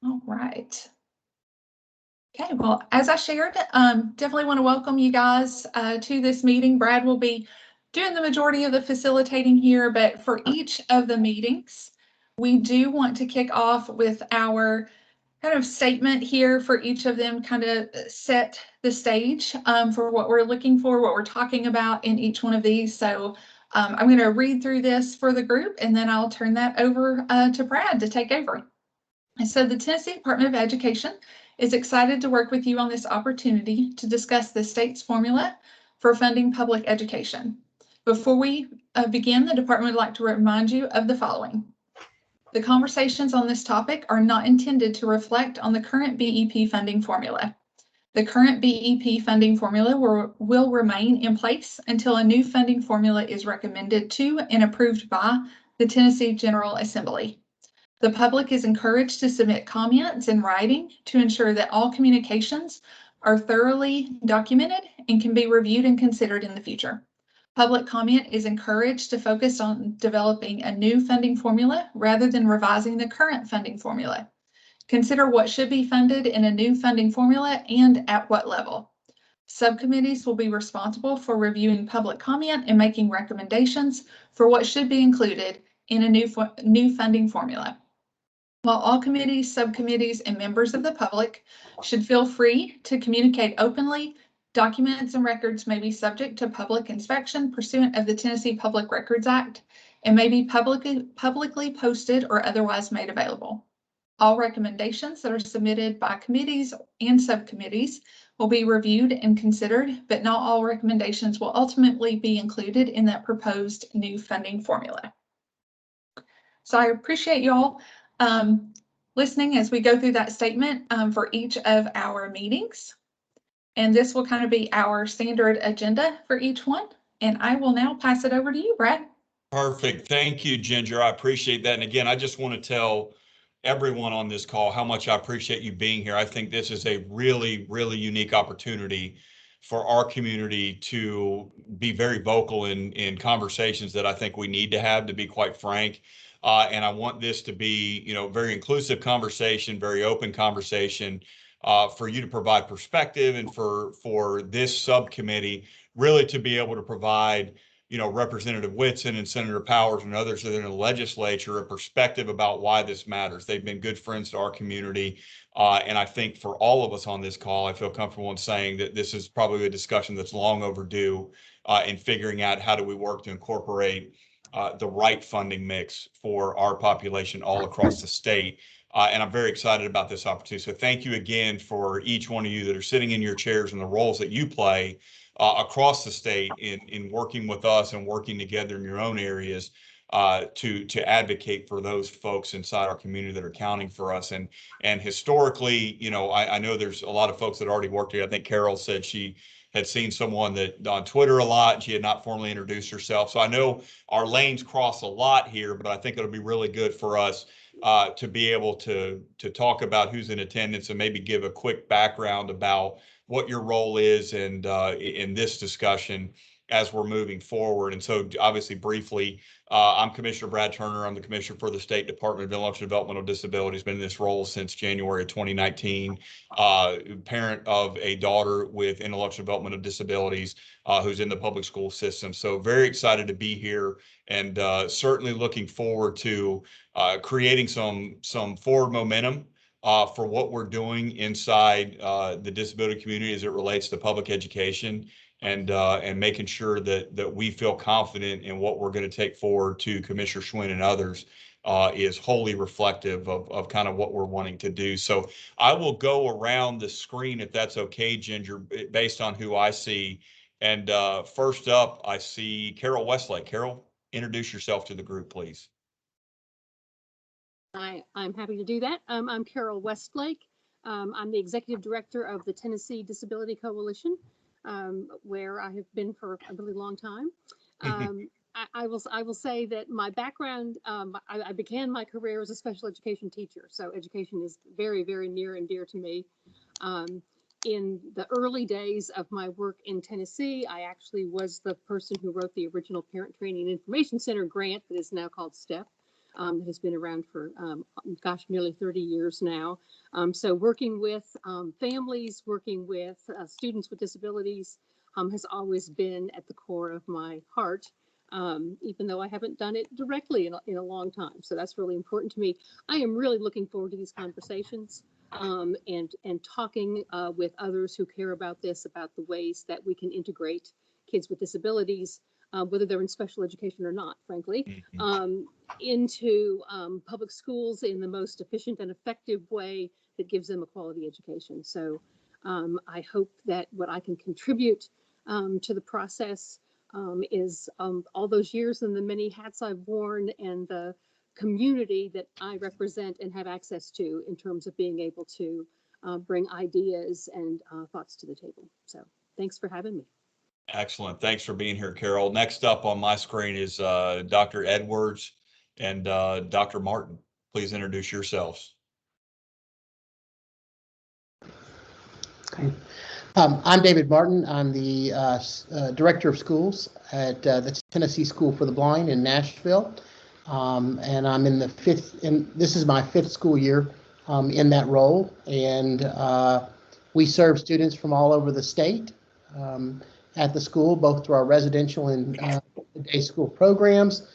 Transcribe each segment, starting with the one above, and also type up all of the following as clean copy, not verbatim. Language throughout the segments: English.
All right. Okay, well, as I shared, definitely want to welcome you guys to this meeting. Brad will be doing the majority of the facilitating here, but for each of the meetings, we do want to kick off with our kind of statement here for each of them, kind of set the stage for what we're looking for, what we're talking about in each one of these. So I'm going to read through this for the group, and then I'll turn that over to Brad to take over. And so the Tennessee Department of Education is excited to work with you on this opportunity to discuss the state's formula for funding public education. Before we begin, the department would like to remind you of the following. The conversations on this topic are not intended to reflect on the current BEP funding formula. The current BEP funding formula will remain in place until a new funding formula is recommended to and approved by the Tennessee General Assembly. The public is encouraged to submit comments in writing to ensure that all communications are thoroughly documented and can be reviewed and considered in the future. Public comment is encouraged to focus on developing a new funding formula rather than revising the current funding formula. Consider what should be funded in a new funding formula and at what level. Subcommittees will be responsible for reviewing public comment and making recommendations for what should be included in a new funding formula. While all committees, subcommittees, and members of the public should feel free to communicate openly, documents and records may be subject to public inspection pursuant of the Tennessee Public Records Act and may be publicly posted or otherwise made available. All recommendations that are submitted by committees and subcommittees will be reviewed and considered, but not all recommendations will ultimately be included in that proposed new funding formula. So I appreciate y'all listening as we go through that statement for each of our meetings. And this will kind of be our standard agenda for each one. And I will now pass it over to you, Brad. Perfect. Thank you, Ginger. I appreciate that. And again, I just want to tell everyone on this call how much I appreciate you being here. I think this is a really, really unique opportunity for our community to be very vocal in conversations that I think we need to have, to be quite frank. And I want this to be, very inclusive conversation, very open conversation for you to provide perspective and for this subcommittee really to be able to provide, Representative Whitson and Senator Powers and others that are in the legislature a perspective about why this matters. They've been good friends to our community. And I think for all of us on this call, I feel comfortable in saying that this is probably a discussion that's long overdue in figuring out how do we work to incorporate the right funding mix for our population all across the state. And I'm very excited about this opportunity. So thank you again for each one of you that are sitting in your chairs and the roles that you play across the state in working with us and working together in your own areas to advocate for those folks inside our community that are counting for us. And historically, I know there's a lot of folks that already worked here. I think Carol said she had seen someone that on Twitter a lot, and she had not formally introduced herself. So I know our lanes cross a lot here, but I think it'll be really good for us to be able to talk about who's in attendance and maybe give a quick background about what your role is and in this discussion as we're moving forward. And so obviously briefly, I'm Commissioner Brad Turner. I'm the Commissioner for the State Department of Intellectual Developmental Disabilities. Been in this role since January of 2019. Parent of a daughter with intellectual developmental disabilities who's in the public school system. So very excited to be here and certainly looking forward to creating some forward momentum for what we're doing inside the disability community as it relates to public education and making sure that we feel confident in what we're going to take forward to Commissioner Schwinn and others is wholly reflective of kind of what we're wanting to do. So I will go around the screen if that's okay, Ginger, based on who I see. And first up, I see Carol Westlake. Carol, introduce yourself to the group, please. I'm happy to do that. I'm Carol Westlake. I'm the Executive Director of the Tennessee Disability Coalition, where I have been for a really long time. I will say that my background, I began my career as a special education teacher, so education is very, very near and dear to me. In the early days of my work in Tennessee, I actually was the person who wrote the original Parent Training and Information Center grant that is now called STEP. that has been around for, gosh, nearly 30 years now. So working with families, working with students with disabilities has always been at the core of my heart, even though I haven't done it directly in a long time. So that's really important to me. I am really looking forward to these conversations and talking with others who care about this, about the ways that we can integrate kids with disabilities, whether they're in special education or not, frankly, into public schools in the most efficient and effective way that gives them a quality education. So I hope that what I can contribute to the process is all those years and the many hats I've worn and the community that I represent and have access to in terms of being able to bring ideas and thoughts to the table. So thanks for having me. Excellent. Thanks for being here, Carol. Next up on my screen is Dr. Edwards and Dr. Martin. Please introduce yourselves. Okay. I'm David Martin. I'm the Director of Schools at the Tennessee School for the Blind in Nashville. And I'm in the this is my 5th school year in that role. And we serve students from all over the state at the school, both through our residential and day school programs.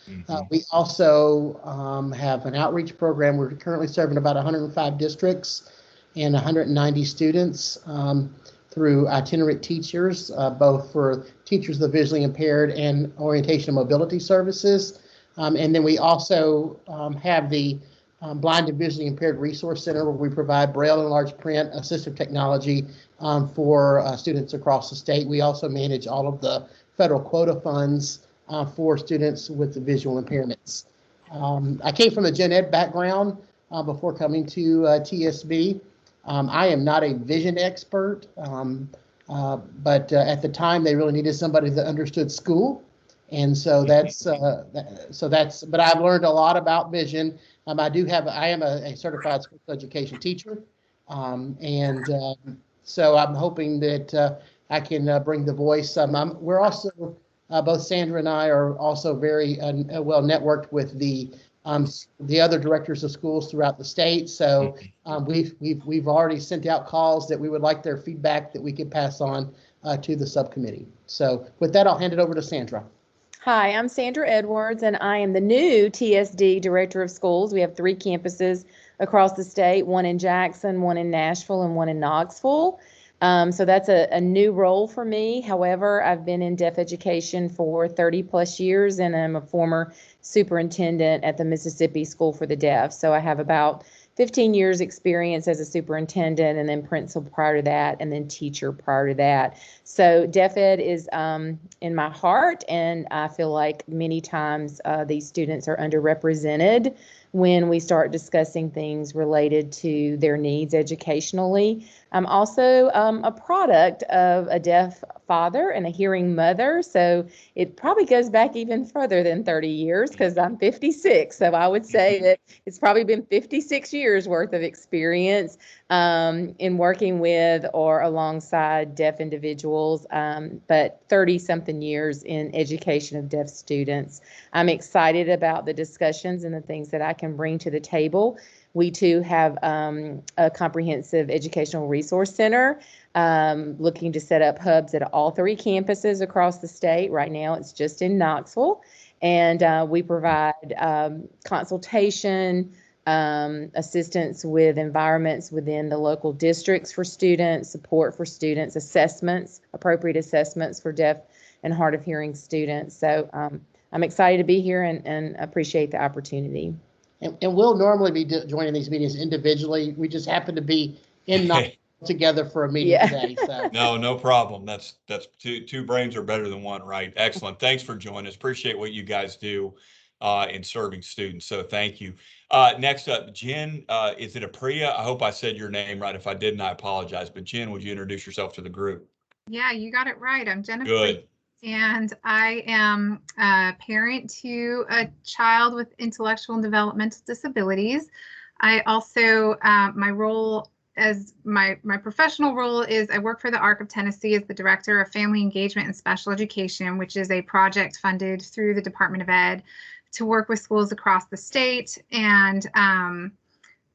We also have an outreach program. We're currently serving about 105 districts and 190 students through itinerant teachers, both for teachers of the visually impaired and orientation and mobility services. And then we also have the Blind and Visually Impaired Resource Center, where we provide Braille and large print assistive technology for students across the state. We also manage all of the federal quota funds for students with the visual impairments. I came from a gen ed background before coming to TSB. I am not a vision expert, but at the time they really needed somebody that understood school. And so but I've learned a lot about vision. I am a certified special education teacher. So I'm hoping that I can bring the voice. We're also, both Sandra and I are also very well networked with the other directors of schools throughout the state. So we've already sent out calls that we would like their feedback that we could pass on to the subcommittee. So with that, I'll hand it over to Sandra. Hi, I'm Sandra Edwards, and I am the new TSD Director of Schools. We have 3 campuses across the state, one in Jackson, one in Nashville, and one in Knoxville. So that's a new role for me. However, I've been in deaf education for 30 plus years, and I'm a former superintendent at the Mississippi School for the Deaf. So I have about 15 years experience as a superintendent, and then principal prior to that, and then teacher prior to that. So deaf ed is in my heart, and I feel like many times these students are underrepresented when we start discussing things related to their needs educationally. I'm also a product of a deaf father and a hearing mother, so it probably goes back even further than 30 years because I'm 56. So I would say that it's probably been 56 years worth of experience in working with or alongside deaf individuals, but 30-something years in education of deaf students. I'm excited about the discussions and the things that I can bring to the table. We too have a comprehensive educational resource center looking to set up hubs at all 3 campuses across the state. Right now it's just in Knoxville, and we provide consultation, assistance with environments within the local districts for students, support for students, assessments, appropriate assessments for deaf and hard of hearing students. So I'm excited to be here and appreciate the opportunity. And we'll normally be joining these meetings individually. We just happen to be in together for a meeting today. So. No problem. That's two brains are better than one, right? Excellent. Thanks for joining us. Appreciate what you guys do in serving students. So thank you. Next up, Jen, is it Apriya? I hope I said your name right. If I didn't, I apologize. But Jen, would you introduce yourself to the group? Yeah, you got it right. I'm Jennifer. Good. And I am a parent to a child with intellectual and developmental disabilities. I also, my role as my professional role is I work for the ARC of Tennessee as the Director of Family Engagement and Special Education, which is a project funded through the Department of Ed to work with schools across the state. And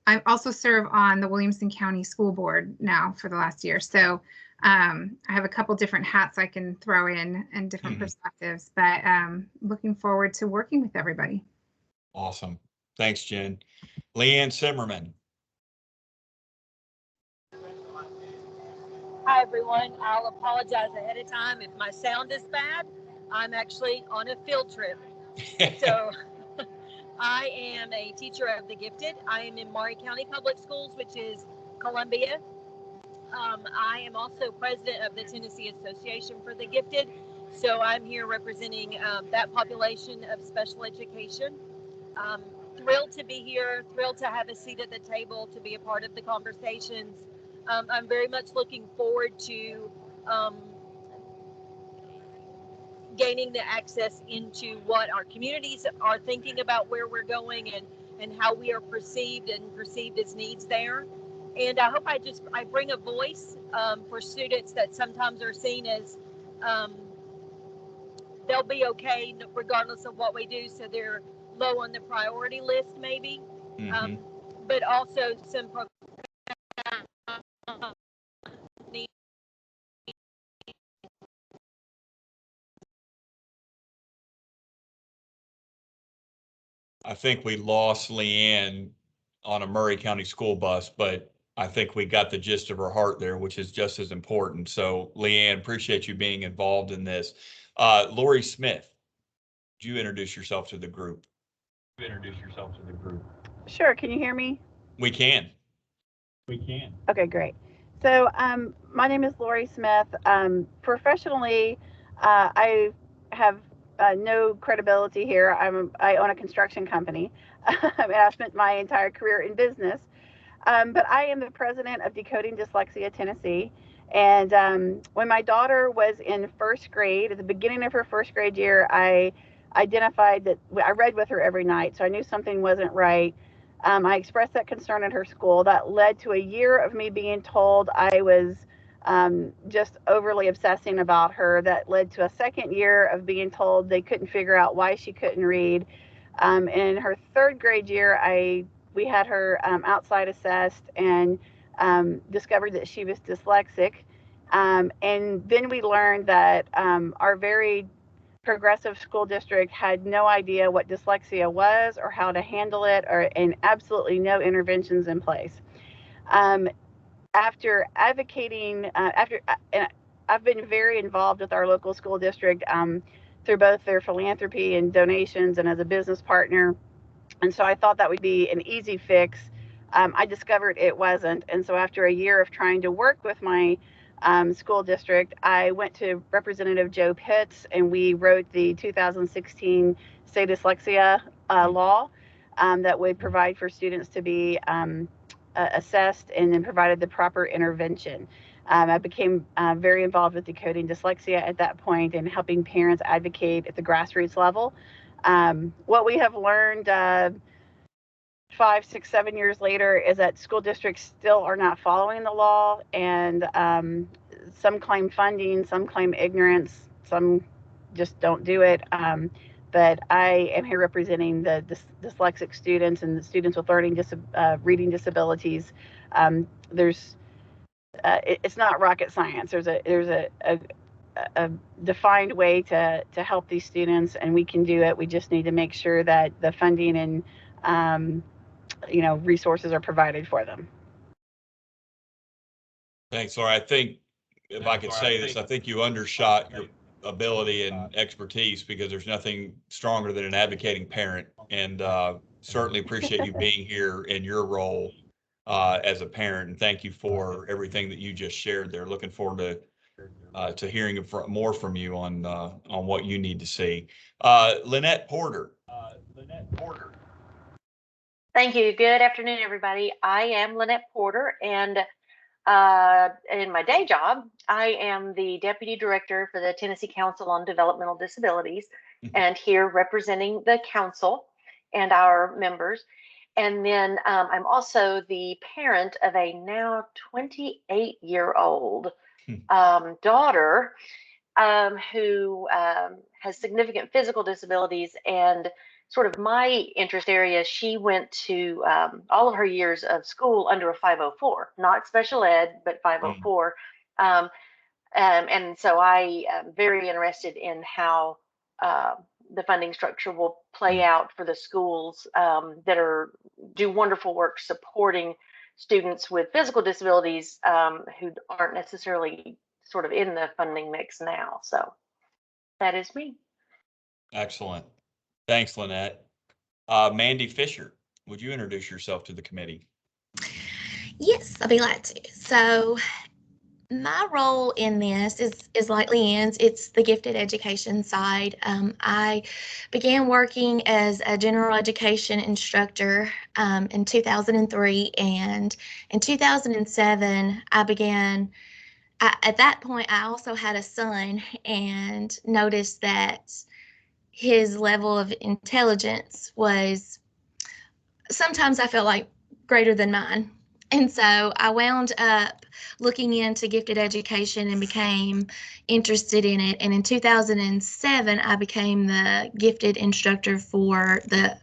I also serve on the Williamson County School Board now for the last year. So I have a couple different hats I can throw in and different perspectives, but looking forward to working with everybody. Awesome. Thanks, Jen. Leanne Simmerman. Hi, everyone. I'll apologize ahead of time if my sound is bad. I'm actually on a field trip. So I am a teacher of the gifted. I am in Maury County Public Schools, which is Columbia. I am also president of the Tennessee Association for the Gifted. So I'm here representing that population of special education. Thrilled to be here, thrilled to have a seat at the table, to be a part of the conversations. I'm very much looking forward to gaining the access into what our communities are thinking about where we're going and how we are perceived as needs there. And I hope I bring a voice for students that sometimes are seen as they'll be okay regardless of what we do. So they're low on the priority list maybe, but also some I think we lost Leanne on a Maury County school bus, but I think we got the gist of her heart there, which is just as important. So Leanne, appreciate you being involved in this. Lori Smith, would you introduce yourself to the group? Sure. Can you hear me? We can. Okay, great. So my name is Lori Smith. Professionally, I have no credibility here. I own a construction company, and I spent my entire career in business. But I am the president of Decoding Dyslexia Tennessee. And when my daughter was in first grade, at the beginning of her first grade year, I identified that I read with her every night, so I knew something wasn't right. I expressed that concern at her school. That led to a year of me being told I was just overly obsessing about her. That led to a second year of being told they couldn't figure out why she couldn't read. In her third grade year, we had her outside assessed and discovered that she was dyslexic. And then we learned that our very progressive school district had no idea what dyslexia was or how to handle it, and absolutely no interventions in place. After advocating, I've been very involved with our local school district through both their philanthropy and donations and as a business partner. And so I thought that would be an easy fix. I discovered it wasn't. And so after a year of trying to work with my school district, I went to Representative Joe Pitts, and we wrote the 2016 Say Dyslexia law that would provide for students to be assessed and then provided the proper intervention. I became very involved with Decoding Dyslexia at that point and helping parents advocate at the grassroots level. What we have learned 5, 6, 7 years later is that school districts still are not following the law, and some claim funding, some claim ignorance, some just don't do it. But I am here representing the dyslexic students and the students with reading disabilities. It's not rocket science. There's a defined way to help these students, and we can do it. We just need to make sure that the funding and resources are provided for them. Thanks, Laura. I think if I could say this, I think you undershot your ability and expertise, because there's nothing stronger than an advocating parent, and certainly appreciate you being here in your role as a parent, and thank you for everything that you just shared there. Looking forward to hearing more from you on what you need to see. Lynette Porter. Thank you. Good afternoon, everybody. I am Lynette Porter, and in my day job, I am the Deputy Director for the Tennessee Council on Developmental Disabilities, and here representing the council and our members. And then I'm also the parent of a now 28-year-old daughter who has significant physical disabilities and sort of my interest area, she went to all of her years of school under a 504, not special ed, but 504. And so I am very interested in how the funding structure will play out for the schools that do wonderful work supporting students with physical disabilities who aren't necessarily sort of in the funding mix now. So that is me. Excellent. Thanks, Lynette. Mandy Fisher, would you introduce yourself to the committee? Yes, I'll be glad to. So my role in this is like Leanne's. It's the gifted education side. I began working as a general education instructor in 2003, and in 2007 I began. At that point, I also had a son and noticed that his level of intelligence was sometimes I felt like greater than mine. And so I wound up looking into gifted education and became interested in it. And in 2007, I became the gifted instructor for the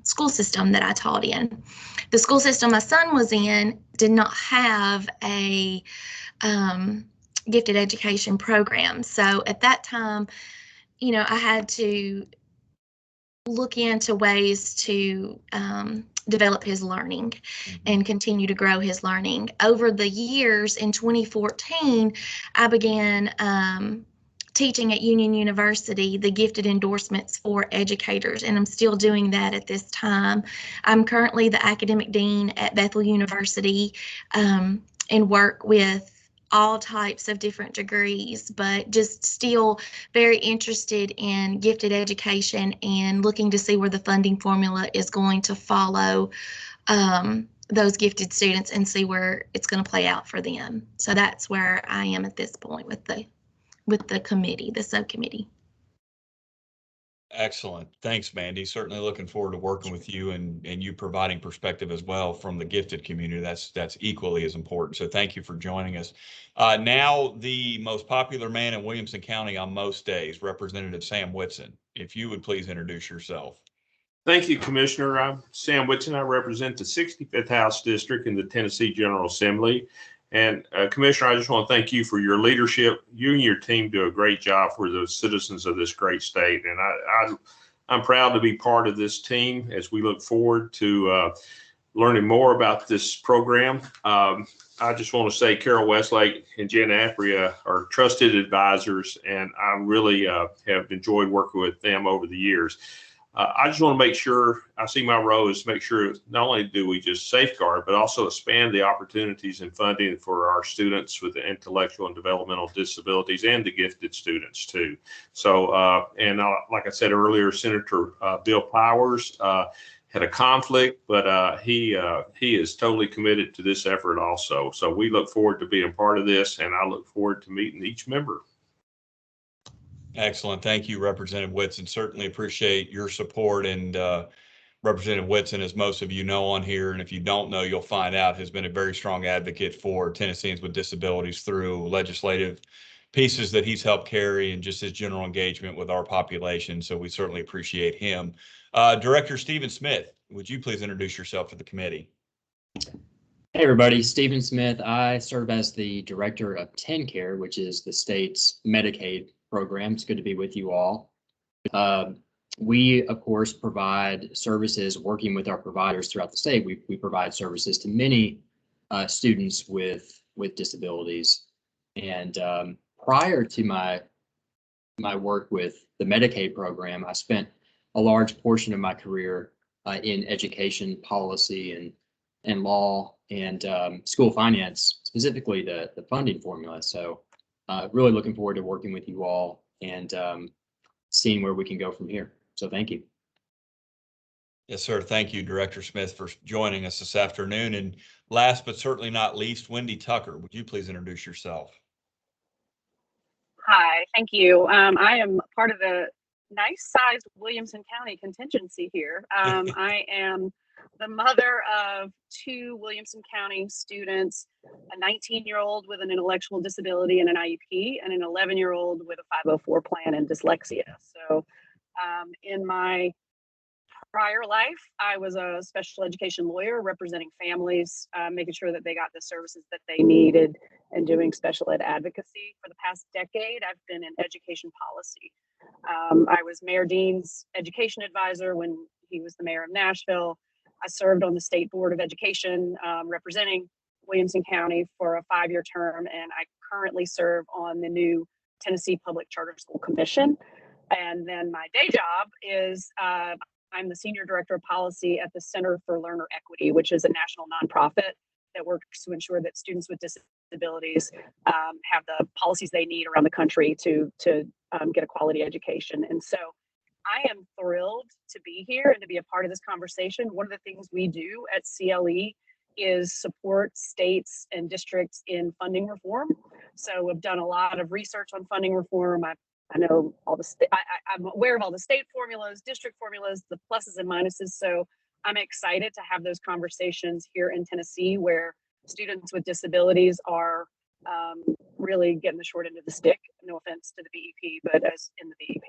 school system that I taught in. The school system my son was in did not have a gifted education program. So at that time, I had to look into ways to develop his learning and continue to grow his learning. Over the years, in 2014, I began teaching at Union University the gifted endorsements for educators, and I'm still doing that at this time. I'm currently the academic dean at Bethel University and work with all types of different degrees, but just still very interested in gifted education and looking to see where the funding formula is going to follow those gifted students and see where it's going to play out for them. So that's where I am at this point with the committee, the subcommittee. Excellent. Thanks, Mandy. Certainly looking forward to working with you and you providing perspective as well from the gifted community. That's equally as important. So thank you for joining us. Now, the most popular man in Williamson County on most days, Representative Sam Whitson. If you would please introduce yourself. Thank you, Commissioner. I'm Sam Whitson. I represent the 65th House District in the Tennessee General Assembly. And Commissioner, I just want to thank you for your leadership. You and your team do a great job for the citizens of this great state. And I'm proud to be part of this team as we look forward to learning more about this program. I just want to say Carol Westlake and Jen Apria are trusted advisors, and I really have enjoyed working with them over the years. I just want to make sure, I see my role is to make sure not only do we just safeguard, but also expand the opportunities and funding for our students with the intellectual and developmental disabilities and the gifted students too. So, like I said earlier, Senator Bill Powers had a conflict, but he is totally committed to this effort also. So we look forward to being part of this, and I look forward to meeting each member. Excellent. Thank you, Representative Whitson. Certainly appreciate your support. And Representative Whitson, as most of you know on here, and if you don't know, you'll find out, has been a very strong advocate for Tennesseans with disabilities through legislative pieces that he's helped carry and just his general engagement with our population. So we certainly appreciate him. Director Stephen Smith, would you please introduce yourself to the committee? Hey everybody, Stephen Smith. I serve as the Director of TennCare, which is the state's Medicaid program. It's good to be with you all. We, of course, provide services working with our providers throughout the state. We provide services to many students with disabilities. And prior to my work with the Medicaid program, I spent a large portion of my career in education policy and law and school finance, specifically the funding formula. So really looking forward to working with you all and seeing where we can go from here. So thank you. Yes, sir. Thank you, Director Smith, for joining us this afternoon. And last but certainly not least, Wendy Tucker, would you please introduce yourself? Hi, thank you. I am part of the nice-sized Williamson County contingency here. I am the mother of two Williamson County students, a 19-year-old with an intellectual disability and an IEP, and an 11-year-old with a 504 plan and dyslexia. So in my prior life, I was a special education lawyer representing families, making sure that they got the services that they needed and doing special ed advocacy. For the past decade, I've been in education policy. I was Mayor Dean's education advisor when he was the mayor of Nashville. I served on the State Board of Education representing Williamson County for a 5-year term, and I currently serve on the new Tennessee Public Charter School Commission. And then my day job is I'm the Senior Director of Policy at the Center for Learner Equity, which is a national nonprofit that works to ensure that students with disabilities have the policies they need around the country to get a quality education. And so I am thrilled to be here and to be a part of this conversation. One of the things we do at CLE is support states and districts in funding reform. So we've done a lot of research on funding reform. I know all the I'm aware of all the state formulas, district formulas, the pluses and minuses. So I'm excited to have those conversations here in Tennessee, where students with disabilities are really getting the short end of the stick. No offense to the BEP, but as in the BEP.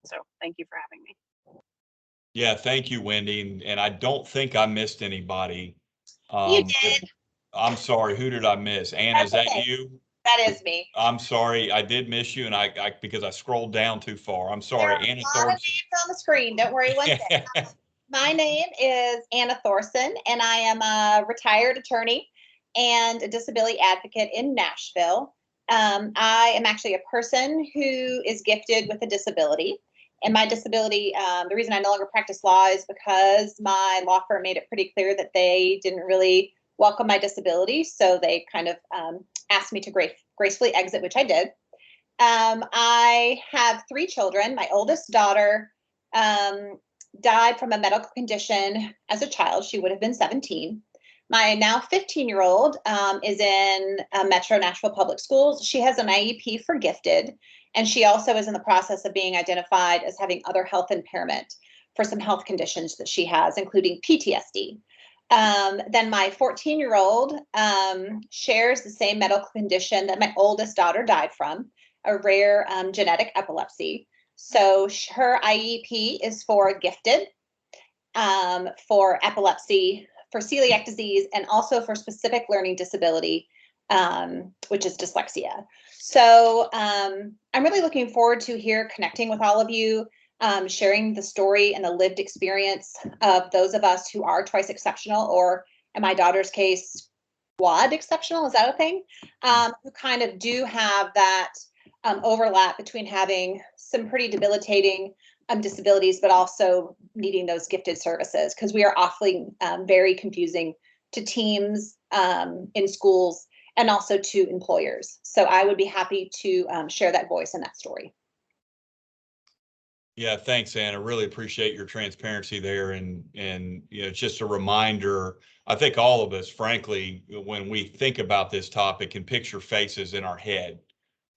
So thank you for having me. Yeah, thank you, Wendy. And I don't think I missed anybody. You did. I'm sorry. Who did I miss? Anna, is that you? That is me. I'm sorry. I did miss you, and I because I scrolled down too far. I'm sorry. Anna Thorson. On the screen. Don't worry one second. My name is Anna Thorson, and I am a retired attorney and a disability advocate in Nashville. I am actually a person who is gifted with a disability. And my disability, the reason I no longer practice law is because my law firm made it pretty clear that they didn't really welcome my disability. So they kind of asked me to gracefully exit, which I did. I have 3 children. My oldest daughter died from a medical condition as a child. She would have been 17. My now 15-year-old is in Metro Nashville Public Schools. She has an IEP for gifted, and she also is in the process of being identified as having other health impairment for some health conditions that she has, including PTSD. Then my 14-year-old shares the same medical condition that my oldest daughter died from, a rare genetic epilepsy. So her IEP is for gifted, for epilepsy, for celiac disease, and also for specific learning disability, which is dyslexia. So I'm really looking forward to connecting with all of you, sharing the story and the lived experience of those of us who are twice exceptional, or in my daughter's case, quad exceptional, is that a thing? Who kind of do have that overlap between having some pretty debilitating disabilities, but also needing those gifted services, because we are awfully very confusing to teams in schools and also to employers. So I would be happy to share that voice and that story. Yeah, thanks, Anna. Really appreciate your transparency there. And just a reminder, I think all of us, frankly, when we think about this topic, can picture faces in our head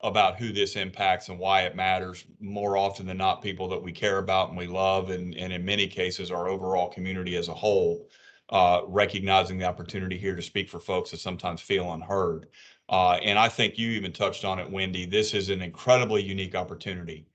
about who this impacts and why it matters, more often than not people that we care about and we love, and in many cases our overall community as a whole, recognizing the opportunity here to speak for folks that sometimes feel unheard. And I think you even touched on it, Wendy. This is an incredibly unique opportunity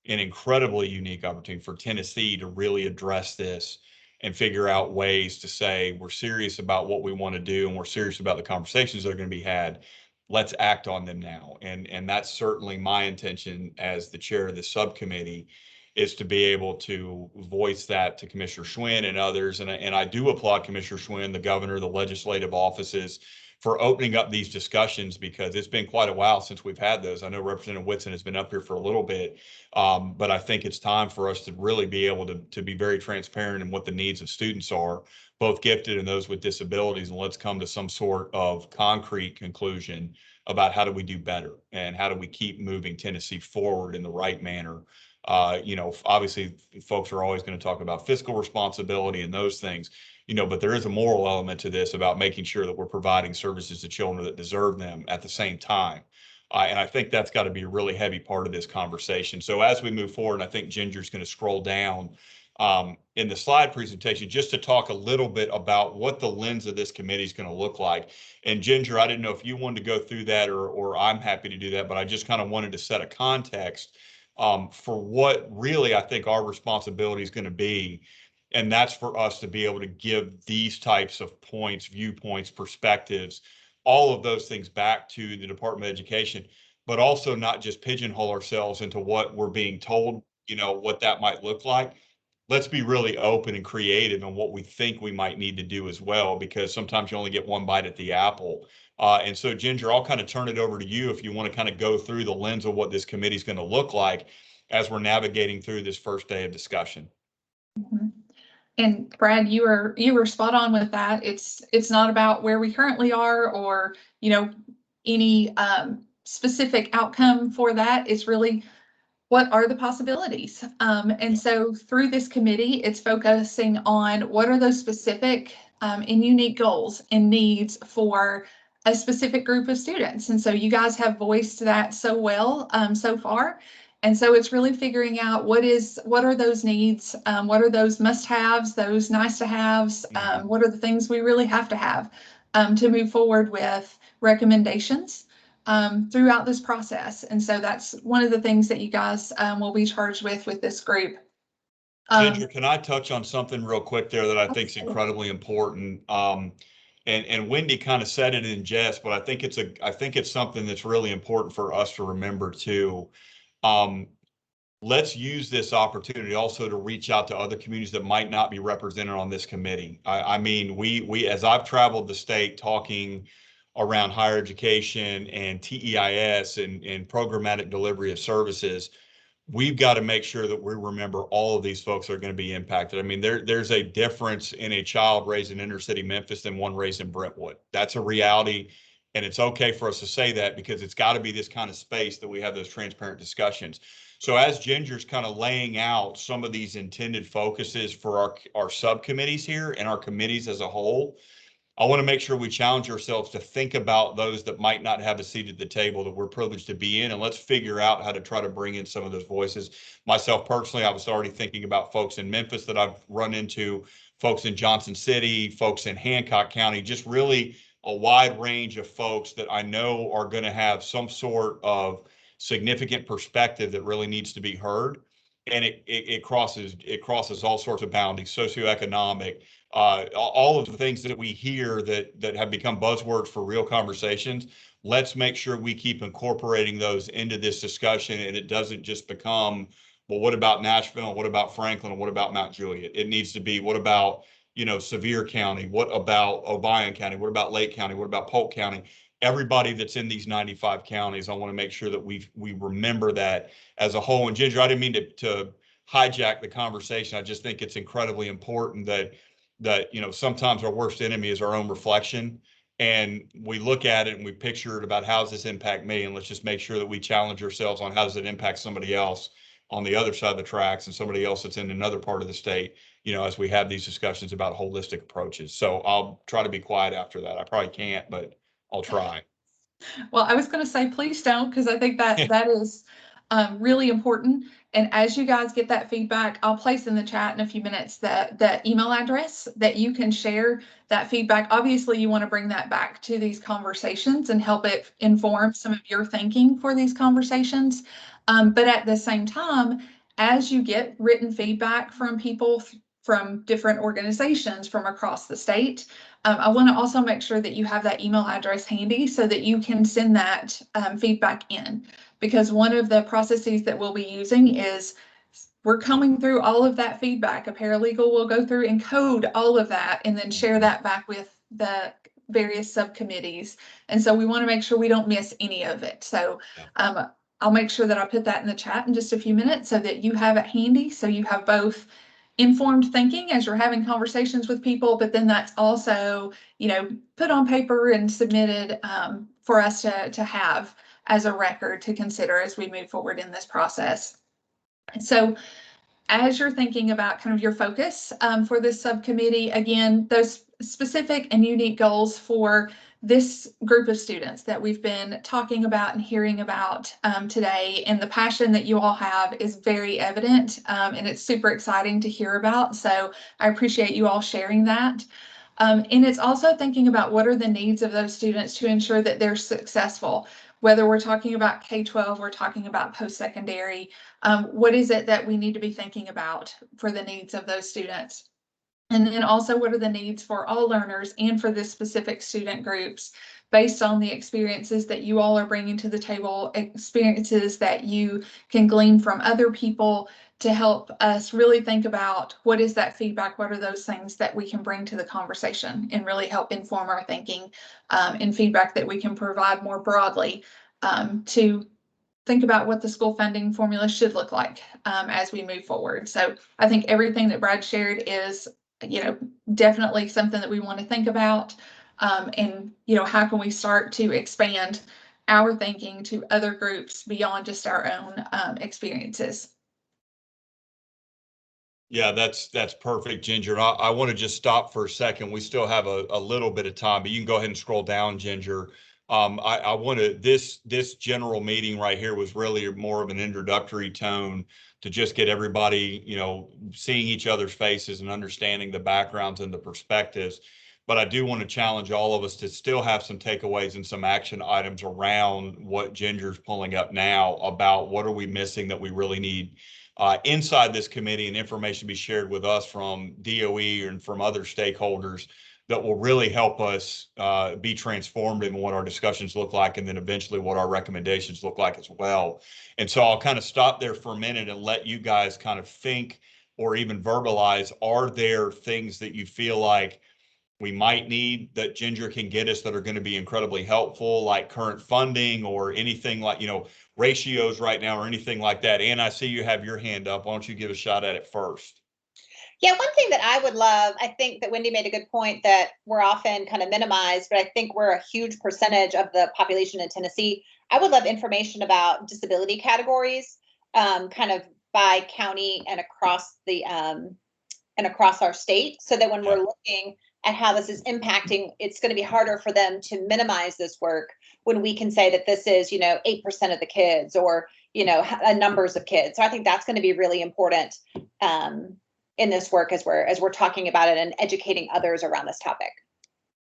for Tennessee to really address this and figure out ways to say we're serious about what we want to do and we're serious about the conversations that are going to be had. Let's act on them now. And that's certainly my intention as the chair of the subcommittee, is to be able to voice that to Commissioner Schwinn and others. And I do applaud Commissioner Schwinn, the governor, the legislative offices, for opening up these discussions, because it's been quite a while since we've had those. I know Representative Whitson has been up here for a little bit, but I think it's time for us to really be able to be very transparent in what the needs of students are, both gifted and those with disabilities, and let's come to some sort of concrete conclusion about how do we do better and how do we keep moving Tennessee forward in the right manner. Obviously folks are always going to talk about fiscal responsibility and those things, but there is a moral element to this about making sure that we're providing services to children that deserve them at the same time. And I think that's got to be a really heavy part of this conversation. So as we move forward, and I think Ginger's going to scroll down in the slide presentation just to talk a little bit about what the lens of this committee is going to look like. And Ginger, I didn't know if you wanted to go through that, or I'm happy to do that, but I just kind of wanted to set a context for what really I think our responsibility is going to be And that's for us to be able to give these types of points, viewpoints, perspectives, all of those things back to the Department of Education, but also not just pigeonhole ourselves into what we're being told, what that might look like. Let's be really open and creative in what we think we might need to do as well, because sometimes you only get one bite at the apple. And so, Ginger, I'll kind of turn it over to you if you want to kind of go through the lens of what this committee is going to look like as we're navigating through this first day of discussion. Mm-hmm. And Brad, you were spot on with that. It's not about where we currently are or, any specific outcome for that. It's really what are the possibilities. And so through this committee, it's focusing on what are those specific and unique goals and needs for a specific group of students. And so you guys have voiced that so well so far. And so it's really figuring out what are those needs, what are those must-haves, those nice-to-haves, what are the things we really have to have to move forward with recommendations throughout this process. And so that's one of the things that you guys will be charged with this group. Ginger, can I touch on something real quick there that I think is incredibly important? And Wendy kind of said it in jest, but I think it's something that's really important for us to remember too. Let's use this opportunity also to reach out to other communities that might not be represented on this committee. I mean, we as I've traveled the state talking around higher education and TEIS and programmatic delivery of services, we've got to make sure that we remember all of these folks are going to be impacted. I mean, there's a difference in a child raised in inner city Memphis than one raised in Brentwood. That's a reality. And it's okay for us to say that because it's got to be this kind of space that we have those transparent discussions. So as Ginger's kind of laying out some of these intended focuses for our subcommittees here and our committees as a whole, I want to make sure we challenge ourselves to think about those that might not have a seat at the table that we're privileged to be in, and let's figure out how to try to bring in some of those voices. Myself personally, I was already thinking about folks in Memphis that I've run into, folks in Johnson City, folks in Hancock County, just really a wide range of folks that I know are going to have some sort of significant perspective that really needs to be heard. And it crosses all sorts of boundaries, socioeconomic, all of the things that we hear that have become buzzwords for real conversations. Let's make sure we keep incorporating those into this discussion, and it doesn't just become, well, what about Nashville? What about Franklin? What about Mount Juliet? It needs to be, what about, Sevier County? What about Obion County? What about Lake County? What about Polk County? Everybody that's in these 95 counties, I want to make sure that we remember that as a whole. And Ginger, I didn't mean to hijack the conversation. I just think it's incredibly important that sometimes our worst enemy is our own reflection. And we look at it and we picture it about how does this impact me? And let's just make sure that we challenge ourselves on how does it impact somebody else on the other side of the tracks and somebody else that's in another part of the state, as we have these discussions about holistic approaches. So I'll try to be quiet after that. I probably can't, but I'll try. Well, I was going to say, please don't, because I think that is really important. And as you guys get that feedback, I'll place in the chat in a few minutes the email address that you can share that feedback. Obviously, you want to bring that back to these conversations and help it inform some of your thinking for these conversations. But at the same time, as you get written feedback from people from different organizations from across the state, I want to also make sure that you have that email address handy so that you can send that feedback in. Because one of the processes that we'll be using is we're coming through all of that feedback. A paralegal will go through and code all of that and then share that back with the various subcommittees. And so we want to make sure we don't miss any of it. So I'll make sure that I put that in the chat in just a few minutes so that you have it handy. So you have both informed thinking as you're having conversations with people, but then that's also, put on paper and submitted for us to have as a record to consider as we move forward in this process. So as you're thinking about kind of your focus for this subcommittee, again, those specific and unique goals for this group of students that we've been talking about and hearing about today, and the passion that you all have is very evident, and it's super exciting to hear about. So I appreciate you all sharing that. And it's also thinking about what are the needs of those students to ensure that they're successful. Whether we're talking about K-12, we're talking about post-secondary, what is it that we need to be thinking about for the needs of those students? And then also, what are the needs for all learners and for the specific student groups based on the experiences that you all are bringing to the table, experiences that you can glean from other people to help us really think about what is that feedback, what are those things that we can bring to the conversation and really help inform our thinking, and feedback that we can provide more broadly to think about what the school funding formula should look like as we move forward. So I think everything that Brad shared is, definitely something that we want to think about. And, how can we start to expand our thinking to other groups beyond just our own experiences? Yeah, that's perfect, Ginger. And I want to just stop for a second. We still have a little bit of time, but you can go ahead and scroll down, Ginger. I want to, this general meeting right here was really more of an introductory tone to just get everybody, seeing each other's faces and understanding the backgrounds and the perspectives. But I do want to challenge all of us to still have some takeaways and some action items around what Ginger's pulling up now about what are we missing that we really need inside this committee, and information be shared with us from DOE and from other stakeholders that will really help us be transformed in what our discussions look like, and then eventually what our recommendations look like as well. And so I'll kind of stop there for a minute and let you guys kind of think or even verbalize, are there things that you feel like we might need that Ginger can get us that are going to be incredibly helpful, like current funding or anything like, ratios right now or anything like that? And I see you have your hand up. Why don't you give a shot at it first? Yeah, one thing that I would love, I think that Wendy made a good point that we're often kind of minimized, but I think we're a huge percentage of the population in Tennessee. I would love information about disability categories, kind of by county and across the and across our state, so that when we're looking at how this is impacting, it's going to be harder for them to minimize this work when we can say that this is, 8% of the kids, or, numbers of kids. So I think that's going to be really important in this work as we're talking about it and educating others around this topic.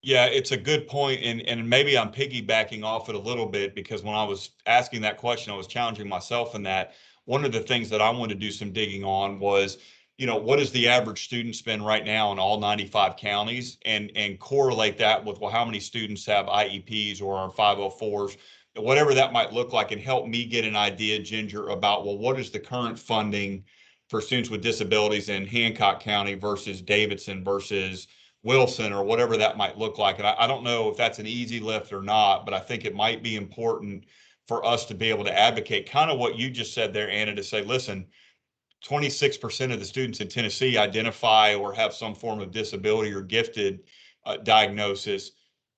Yeah, it's a good point. And maybe I'm piggybacking off it a little bit, because when I was asking that question, I was challenging myself in that. One of the things that I wanted to do some digging on was, what is the average student spend right now in all 95 counties, and correlate that with, well, how many students have IEPs or are 504s, whatever that might look like, and help me get an idea, Ginger, about, well, what is the current funding for students with disabilities in Hancock County versus Davidson versus Wilson, or whatever that might look like. And I don't know if that's an easy lift or not, but I think it might be important for us to be able to advocate kind of what you just said there, Anna, to say, listen, 26% of the students in Tennessee identify or have some form of disability or gifted diagnosis,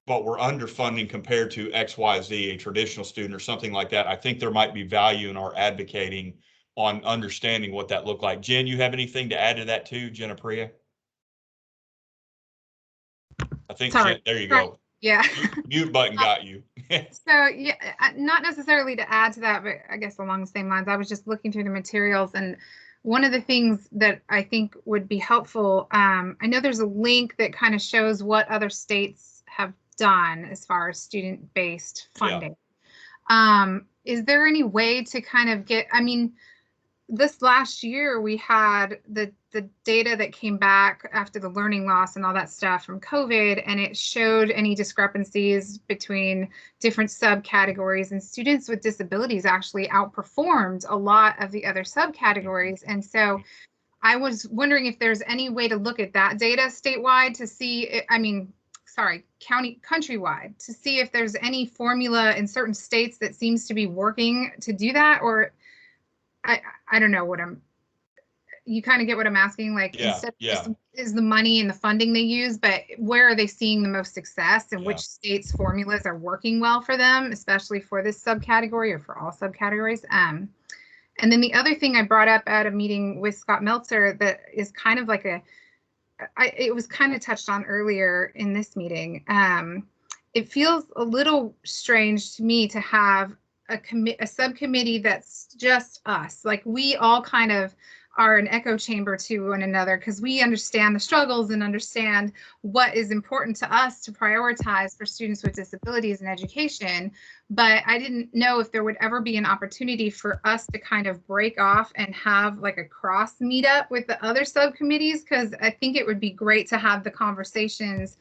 but we're underfunding compared to XYZ, a traditional student or something like that. I think there might be value in our advocating on understanding what that looked like. Jen, you have anything to add to that too, Jenna Priya? I think Jen, there you go. Yeah. Mute button got you. So yeah, not necessarily to add to that, but I guess along the same lines, I was just looking through the materials, and one of the things that I think would be helpful, I know there's a link that kind of shows what other states have done as far as student-based funding. Yeah. Is there any way to kind of get, this last year we had the data that came back after the learning loss and all that stuff from COVID, and it showed any discrepancies between different subcategories, and students with disabilities actually outperformed a lot of the other subcategories. And so I was wondering if there's any way to look at that data statewide to see, countrywide, to see if there's any formula in certain states that seems to be working to do that, or I don't know what you kind of get what I'm asking, like, instead of just is the money and the funding they use, but where are they seeing the most success, and which states' formulas are working well for them, especially for this subcategory or for all subcategories. And then the other thing I brought up at a meeting with Scott Meltzer that is kind of like it was kind of touched on earlier in this meeting. It feels a little strange to me to have a subcommittee that's just us. Like, we all kind of are an echo chamber to one another, because we understand the struggles and understand what is important to us to prioritize for students with disabilities in education. But I didn't know if there would ever be an opportunity for us to kind of break off and have like a cross meetup with the other subcommittees, because I think it would be great to have the conversations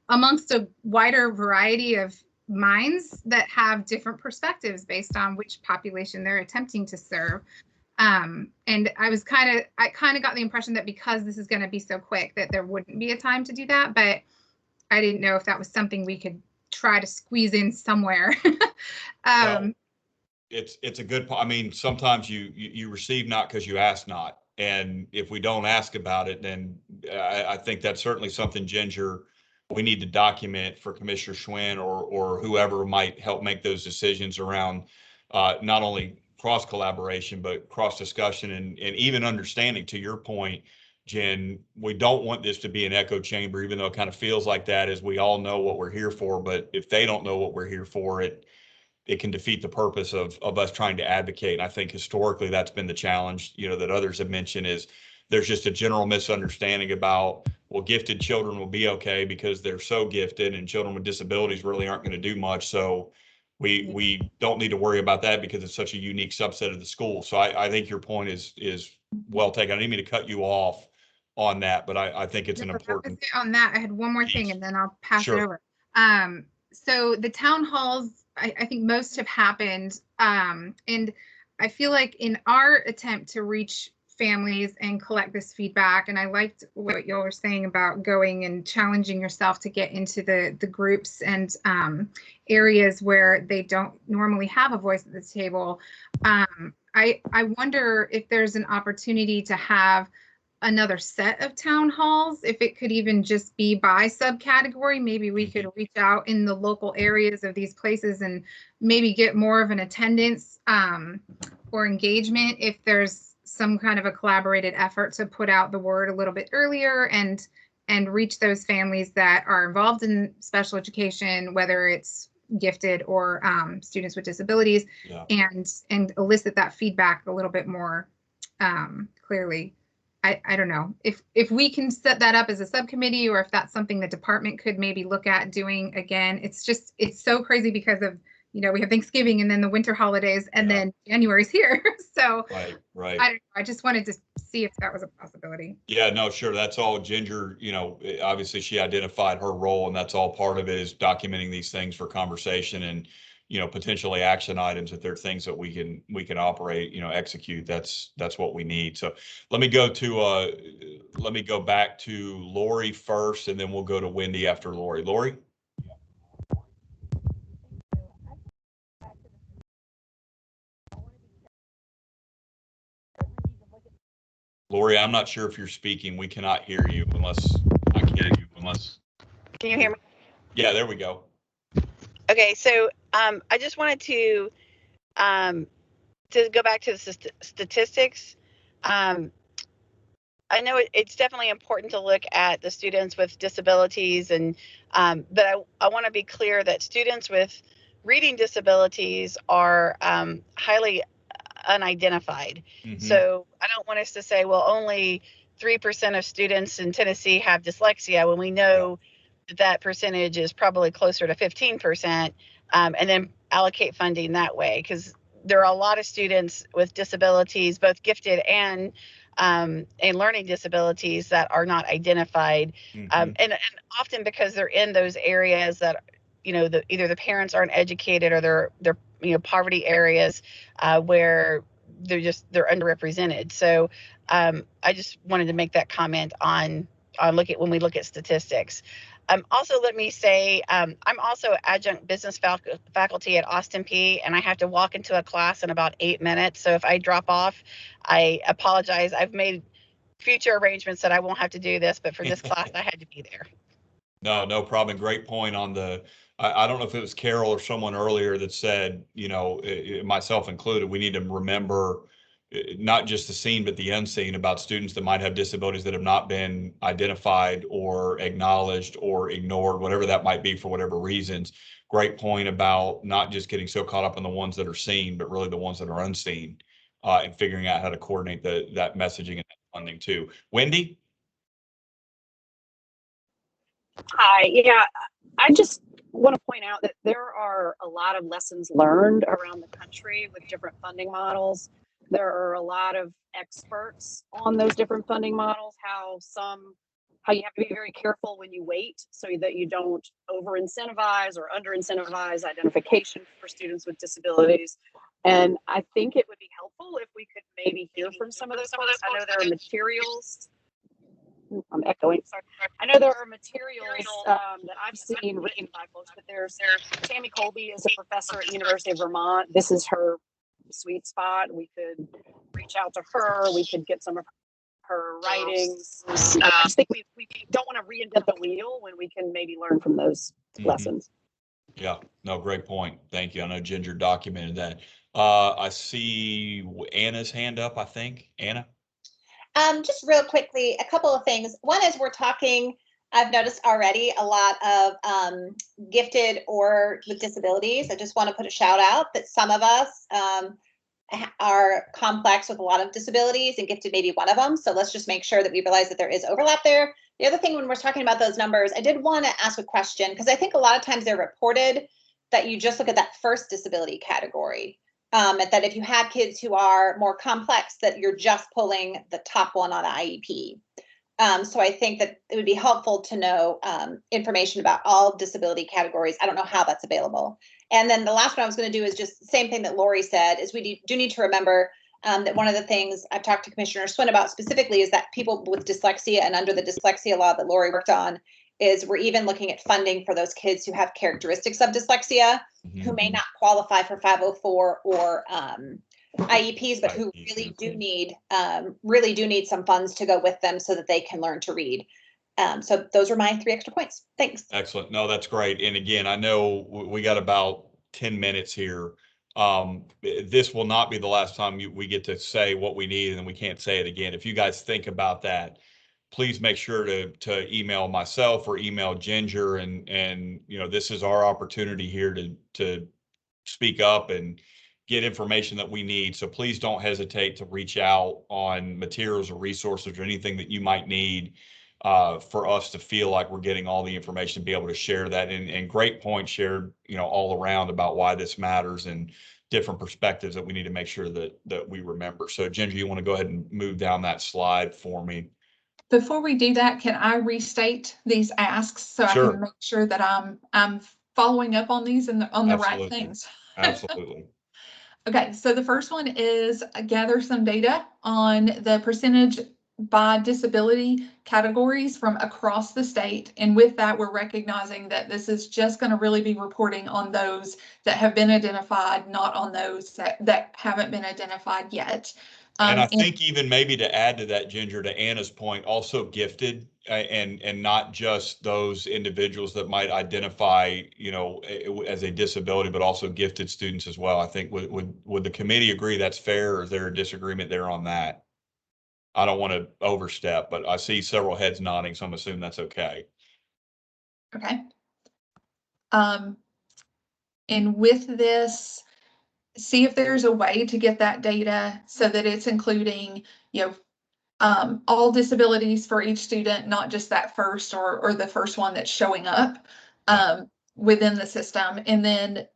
amongst a wider variety of minds that have different perspectives based on which population they're attempting to serve. And I kind of got the impression that because this is going to be so quick that there wouldn't be a time to do that, but I didn't know if that was something we could try to squeeze in somewhere. Well, it's a good, I mean, sometimes you receive not because you ask not. And if we don't ask about it, then I think that's certainly something, Ginger, we need to document for Commissioner Schwinn or whoever might help make those decisions around not only cross collaboration, but cross discussion and even understanding. To your point, Jen, we don't want this to be an echo chamber, even though it kind of feels like that, as we all know what we're here for. But if they don't know what we're here for, it can defeat the purpose of us trying to advocate. And I think historically that's been the challenge, that others have mentioned, is there's just a general misunderstanding about, well, gifted children will be okay because they're so gifted, and children with disabilities really aren't going to do much. So we don't need to worry about that because it's such a unique subset of the school. So I think your point is well taken. I didn't mean to cut you off on that, but I think it's an important. On that, I had one more thing and then I'll pass it over. So the town halls, I think most have happened. And I feel like in our attempt to reach families and collect this feedback, and I liked what y'all were saying about going and challenging yourself to get into the groups and areas where they don't normally have a voice at the table. I wonder if there's an opportunity to have another set of town halls, if it could even just be by subcategory. Maybe we could reach out in the local areas of these places and maybe get more of an attendance or engagement if there's some kind of a collaborated effort to put out the word a little bit earlier and reach those families that are involved in special education, whether it's gifted or students with disabilities, and elicit that feedback a little bit more clearly. I don't know if we can set that up as a subcommittee, or if that's something the department could maybe look at doing again. It's so crazy because of, we have Thanksgiving and then the winter holidays, and then January's here. So right. I just wanted to see if that was a possibility. Yeah, no, sure. That's all Ginger, obviously she identified her role, and that's all part of it, is documenting these things for conversation and, potentially action items. If there are things that we can operate, execute, that's what we need. So let me go back to Lori first, and then we'll go to Wendy after Lori. Lori? Lori, I'm not sure if you're speaking. We cannot hear you unless I can hear you. Can you hear me? Yeah, there we go. Okay, so I just wanted to go back to the statistics. I know it's definitely important to look at the students with disabilities, and but I want to be clear that students with reading disabilities are highly unidentified. So I don't want us to say, well, only 3% of students in Tennessee have dyslexia, when we know that percentage is probably closer to 15%, and then allocate funding that way, because there are a lot of students with disabilities, both gifted and learning disabilities, that are not identified, and often because they're in those areas that either the parents aren't educated, or they're poverty areas where they're underrepresented. So I just wanted to make that comment on when we look at statistics. Also, let me say, I'm also adjunct business faculty at Austin P, and I have to walk into a class in about 8 minutes. So if I drop off, I apologize. I've made future arrangements that I won't have to do this, but for this class, I had to be there. No problem. Great point on I don't know if it was Carol or someone earlier that said, myself included, we need to remember not just the seen, but the unseen about students that might have disabilities that have not been identified or acknowledged or ignored, whatever that might be, for whatever reasons. Great point about not just getting so caught up in the ones that are seen, but really the ones that are unseen. and figuring out how to coordinate that messaging and funding too. Wendy? Hi, yeah, I just want to point out that there are a lot of lessons learned around the country with different funding models. There are a lot of experts on those different funding models, how you have to be very careful when you wait so that you don't over incentivize or under incentivize identification for students with disabilities. And I think it would be helpful if we could maybe hear from some of those folks. I know there are materials. I'm echoing, sorry. I know there are materials that I've seen written by folks, but there's Tammy Colby is a professor at University of Vermont. This is her sweet spot. We could reach out to her. We could get some of her writings. I just think we don't want to reinvent the wheel when we can maybe learn from those lessons. Yeah, no, great point. Thank you. I know Ginger documented that. I see Anna's hand up, I think. Anna? Just real quickly, a couple of things. One is we're talking, I've noticed already a lot of gifted or with disabilities. I just want to put a shout out that some of us are complex with a lot of disabilities and gifted maybe one of them. So let's just make sure that we realize that there is overlap there. The other thing when we're talking about those numbers, I did want to ask a question because I think a lot of times they're reported that you just look at that first disability category. That if you have kids who are more complex, that you're just pulling the top one on IEP. So I think that it would be helpful to know information about all disability categories. I don't know how that's available. And then the last one I was going to do is just the same thing that Lori said, is we do need to remember that one of the things I've talked to Commissioner Swin about specifically is that people with dyslexia and under the dyslexia law that Lori worked on is we're even looking at funding for those kids who have characteristics of dyslexia, who may not qualify for 504 or IEPs, but who really do need some funds to go with them so that they can learn to read. So those are my 3 extra points. Thanks. Excellent. No, that's great. And again, I know we got about 10 minutes here. This will not be the last time we get to say what we need and then we can't say it again. If you guys think about that, please make sure to email myself or email Ginger, and you know, this is our opportunity here to speak up and get information that we need. So please don't hesitate to reach out on materials or resources or anything that you might need for us to feel like we're getting all the information, be able to share that. And great points shared, you know, all around about why this matters and different perspectives that we need to make sure that we remember. So Ginger, you want to go ahead and move down that slide for me? Before we do that, can I restate these asks so Sure. I can make sure that I'm following up on these and on the right things? Absolutely. Okay, so the first one is gather some data on the percentage by disability categories from across the state. And with that, we're recognizing that this is just going to really be reporting on those that have been identified, not on those that haven't been identified yet. And I think even maybe to add to that, Ginger, to Anna's point, also gifted and not just those individuals that might identify, you know, as a disability, but also gifted students as well. I think would the committee agree that's fair, or is there a disagreement there on that? I don't want to overstep, but I see several heads nodding, so I'm assuming that's okay. Okay. And with this, see if there's a way to get that data so that it's including, you know, all disabilities for each student, not just that first or the first one that's showing up within the system. And then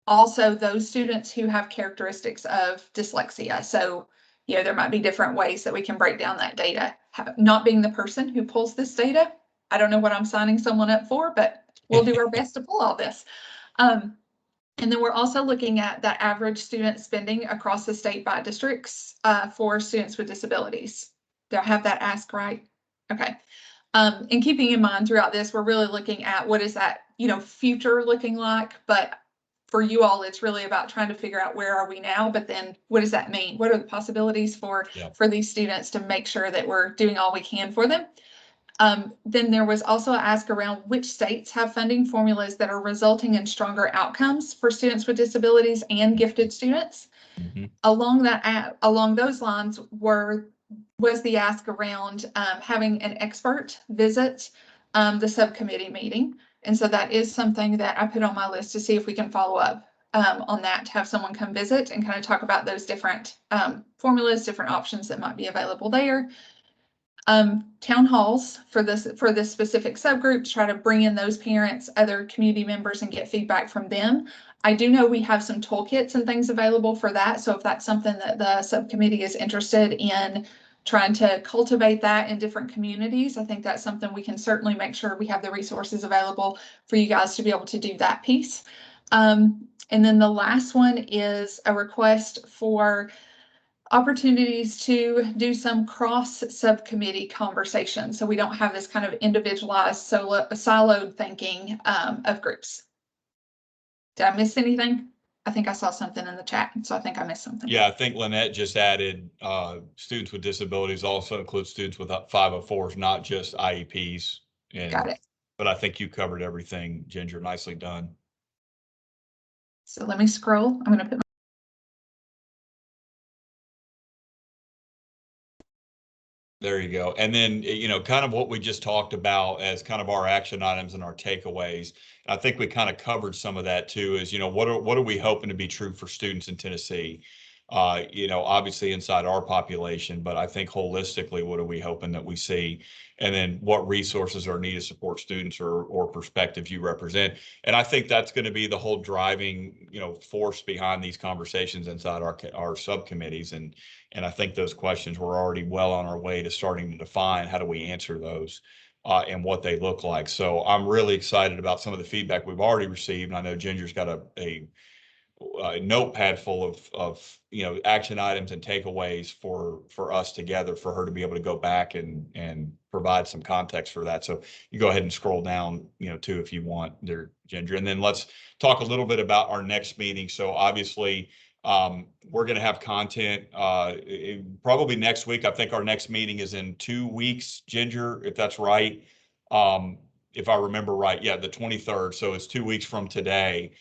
also those students who have characteristics of dyslexia. So, you know, there might be different ways that we can break down that data. Not being the person who pulls this data, I don't know what I'm signing someone up for, but we'll do our best to pull all this. And then we're also looking at the average student spending across the state by districts for students with disabilities. Do I have that ask right? Okay. And keeping in mind throughout this, we're really looking at what is that, you know, future looking like. But for you all, it's really about trying to figure out where are we now, but then what does that mean? What are the possibilities for these students to make sure that we're doing all we can for them? Then there was also an ask around which states have funding formulas that are resulting in stronger outcomes for students with disabilities and gifted students. Along those lines was the ask around having an expert visit the subcommittee meeting. And so that is something that I put on my list to see if we can follow up on that to have someone come visit and kind of talk about those different formulas, different options that might be available there. Town halls for this specific subgroup to try to bring in those parents, other community members, and get feedback from them. I do know we have some toolkits and things available for that. So if that's something that the subcommittee is interested in trying to cultivate that in different communities, I think that's something we can certainly make sure we have the resources available for you guys to be able to do that piece. And then the last one is a request for opportunities to do some cross subcommittee conversation, so we don't have this kind of individualized siloed thinking of groups. Did I miss anything? I think I saw something in the chat, so I think I missed something. Yeah, I think Lynette just added students with disabilities also includes students with 504s, not just IEPs. And, got it. But I think you covered everything, Ginger. Nicely done. So let me scroll. I'm going to put There you go. And then, you know, kind of what we just talked about as kind of our action items and our takeaways. I think we kind of covered some of that too, is, you know, what are we hoping to be true for students in Tennessee? You know, obviously inside our population, but I think holistically, what are we hoping that we see? And then what resources are needed to support students or perspectives you represent? And I think that's going to be the whole driving, you know, force behind these conversations inside our subcommittees. And I think those questions we're already well on our way to starting to define how do we answer those and what they look like. So I'm really excited about some of the feedback we've already received. And I know Ginger's got a notepad full of you know action items and takeaways for us together for her to be able to go back and provide some context for that. So you go ahead and scroll down, you know, too, if you want there, Ginger. And then let's talk a little bit about our next meeting. So obviously we're going to have content probably next week. I think our next meeting is in 2 weeks, Ginger, if that's right. If I remember right, yeah, the 23rd. So it's 2 weeks from today.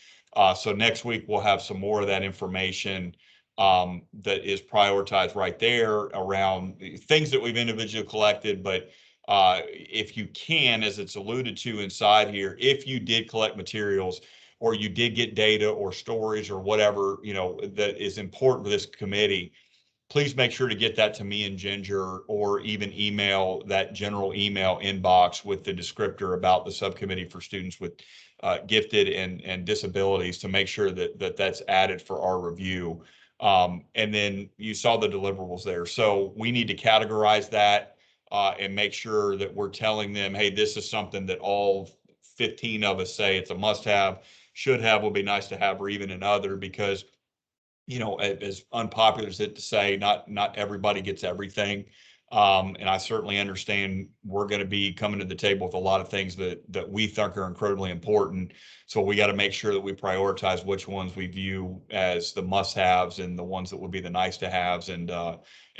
So next week we'll have some more of that information that is prioritized right there around things that we've individually collected. But if you can, as it's alluded to inside here, if you did collect materials or you did get data or stories or whatever, you know, that is important for this committee, please make sure to get that to me and Ginger, or even email that general email inbox with the descriptor about the subcommittee for students with gifted and disabilities to make sure that that's added for our review. And then you saw the deliverables there. So we need to categorize that and make sure that we're telling them, hey, this is something that all 15 of us say it's a must have, should have, will be nice to have, or even another, because you know, as unpopular as it to say, not everybody gets everything. And I certainly understand we're going to be coming to the table with a lot of things that we think are incredibly important. So we got to make sure that we prioritize which ones we view as the must-haves and the ones that would be the nice-to-haves, and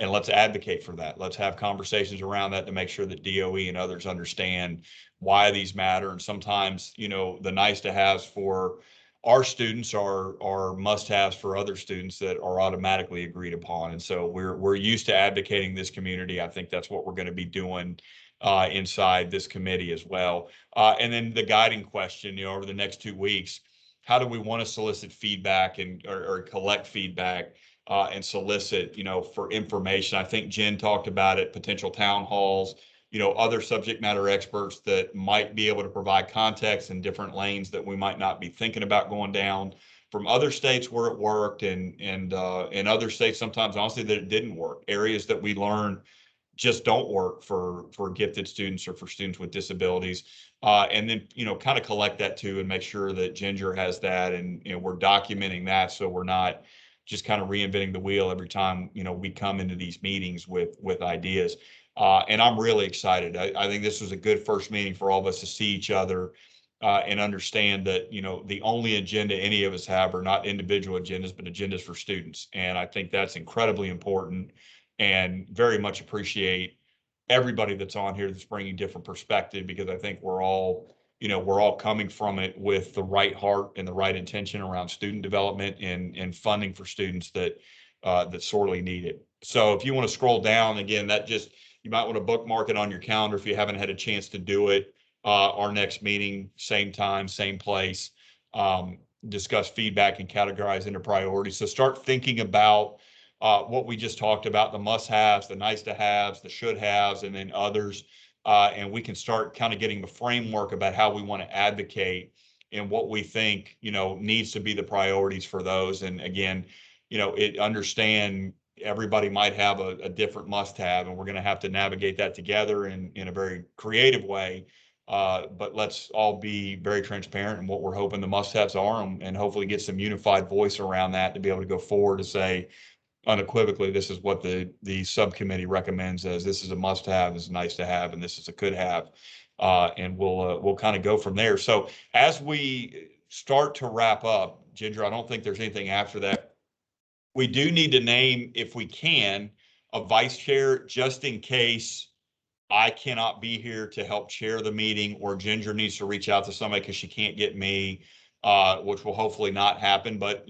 let's advocate for that. Let's have conversations around that to make sure that DOE and others understand why these matter. And sometimes, you know, the nice-to-haves for our students are must-haves for other students that are automatically agreed upon. And so we're used to advocating this community. I think that's what we're going to be doing inside this committee as well. And then the guiding question, you know, over the next 2 weeks, how do we want to solicit feedback and or collect feedback and solicit, you know, for information? I think Jen talked about it, potential town halls, you know, other subject matter experts that might be able to provide context in different lanes that we might not be thinking about going down, from other states where it worked, and in other states sometimes honestly that it didn't work. Areas that we learn just don't work for gifted students or for students with disabilities. And then, you know, kind of collect that too and make sure that Ginger has that, and, you know, we're documenting that so we're not just kind of reinventing the wheel every time, you know, we come into these meetings with ideas. And I'm really excited. I think this was a good first meeting for all of us to see each other and understand that, you know, the only agenda any of us have are not individual agendas, but agendas for students. And I think that's incredibly important, and very much appreciate everybody that's on here that's bringing different perspective, because I think we're all, you know, we're all coming from it with the right heart and the right intention around student development and funding for students that sorely need it. So if you want to scroll down again, that just, you might want to bookmark it on your calendar if you haven't had a chance to do it. Our next meeting, same time, same place. discuss feedback and categorize into priorities. So start thinking about what we just talked about, the must-haves, the nice-to-haves, the should-haves, and then others. And we can start kind of getting the framework about how we want to advocate and what we think, needs to be the priorities for those. And again, understand everybody might have a different must-have, and we're going to have to navigate that together in a very creative way. But let's all be very transparent in what we're hoping the must-haves are, and hopefully get some unified voice around that to be able to go forward to say unequivocally, this is what the subcommittee recommends as this is a must-have, this is nice to have, and this is a could-have. And we'll kind of go from there. So as we start to wrap up, Ginger, I don't think there's anything after that. We do need to name, if we can, a vice chair, just in case I cannot be here to help chair the meeting, or Ginger needs to reach out to somebody because she can't get me, which will hopefully not happen, but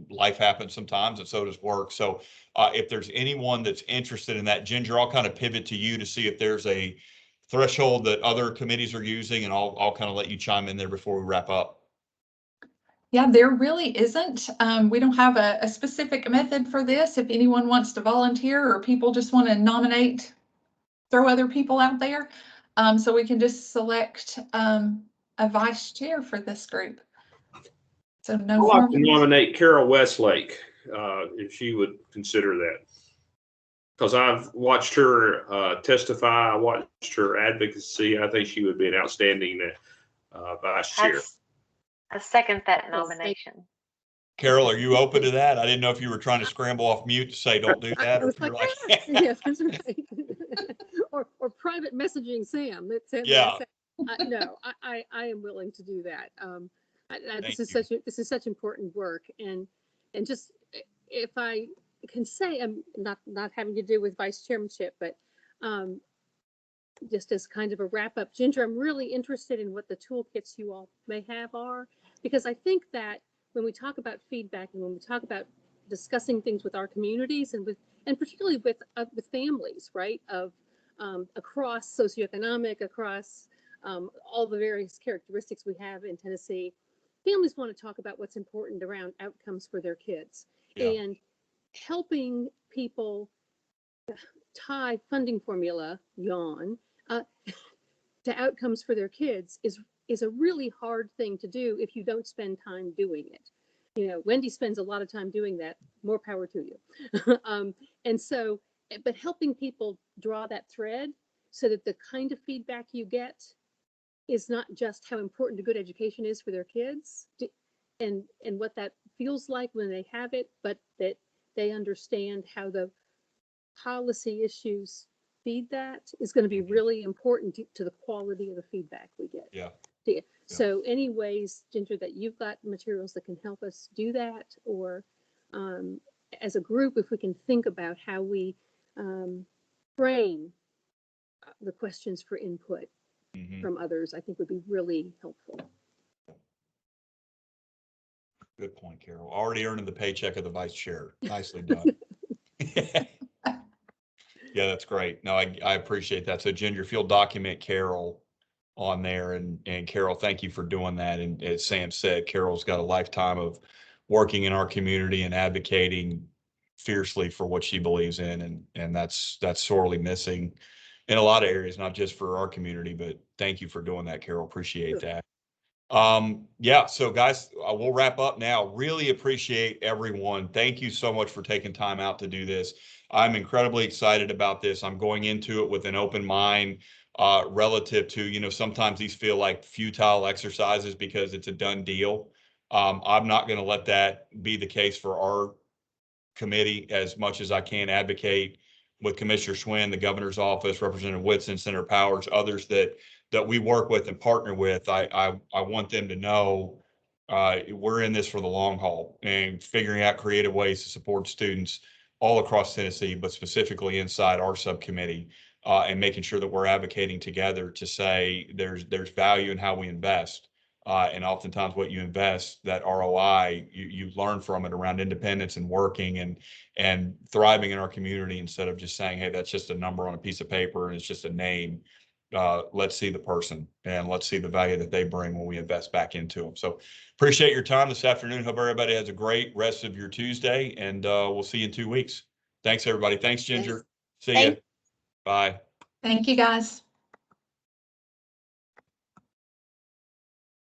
life happens sometimes, and so does work. So if there's anyone that's interested in that, Ginger, I'll kind of pivot to you to see if there's a threshold that other committees are using, and I'll kind of let you chime in there before we wrap up. Yeah, there really isn't. We don't have a specific method for this. If anyone wants to volunteer, or people just want to nominate, throw other people out there. So we can just select a vice chair for this group. So no. I'd like to nominate Carol Westlake, if she would consider that. Because I've watched her testify, I watched her advocacy. I think she would be an outstanding vice chair. I second that nomination. Carol, are you open to that? I didn't know if you were trying to scramble off mute to say don't do that. I was like, yes, that's right. or private messaging Sam. Yeah. No, I am willing to do that. This is such important work, and just if I can say, I'm not having to do with vice chairmanship, but just as kind of a wrap up, Ginger, I'm really interested in what the toolkits you all may have are, because I think that when we talk about feedback and when we talk about discussing things with our communities and particularly with families, right, of across socioeconomic, across all the various characteristics we have in Tennessee, families want to talk about what's important around outcomes for their kids. Yeah. And helping people tie funding formula, yawn, to outcomes for their kids is a really hard thing to do if you don't spend time doing it. Wendy spends a lot of time doing that. More power to you. And so, but helping people draw that thread so that the kind of feedback you get is not just how important a good education is for their kids and what that feels like when they have it, but that they understand how the policy issues feed that is going to be really important to the quality of the feedback we get. Yeah. So any ways, Ginger, that you've got materials that can help us do that, or as a group, if we can think about how we frame the questions for input from others, I think would be really helpful. Good point, Carol. Already earning the paycheck of the vice chair. Nicely done. Yeah, that's great. No, I appreciate that. So Ginger, if you'll document Carol on there, and Carol, thank you for doing that. And as Sam said, Carol's got a lifetime of working in our community and advocating fiercely for what she believes in, and that's sorely missing in a lot of areas, not just for our community, but thank you for doing that, Carol. Appreciate that. Yeah, so guys, we'll wrap up now. Really appreciate everyone. Thank you so much for taking time out to do this. I'm incredibly excited about this. I'm going into it with an open mind relative to, sometimes these feel like futile exercises because it's a done deal. I'm not going to let that be the case for our committee. As much as I can advocate with Commissioner Schwinn, the governor's office, Representative Whitson, Senator Powers, others that we work with and partner with, I want them to know we're in this for the long haul and figuring out creative ways to support students all across Tennessee, but specifically inside our subcommittee, and making sure that we're advocating together to say there's value in how we invest. And oftentimes what you invest, that ROI, you learn from it around independence and working and thriving in our community, instead of just saying, hey, that's just a number on a piece of paper and it's just a name. let's see the person and let's see the value that they bring when we invest back into them. So appreciate your time this afternoon. Hope everybody has a great rest of your Tuesday, and we'll see you in 2 weeks. Thanks, everybody. Thanks, Ginger. See you. Bye. Thank you, guys.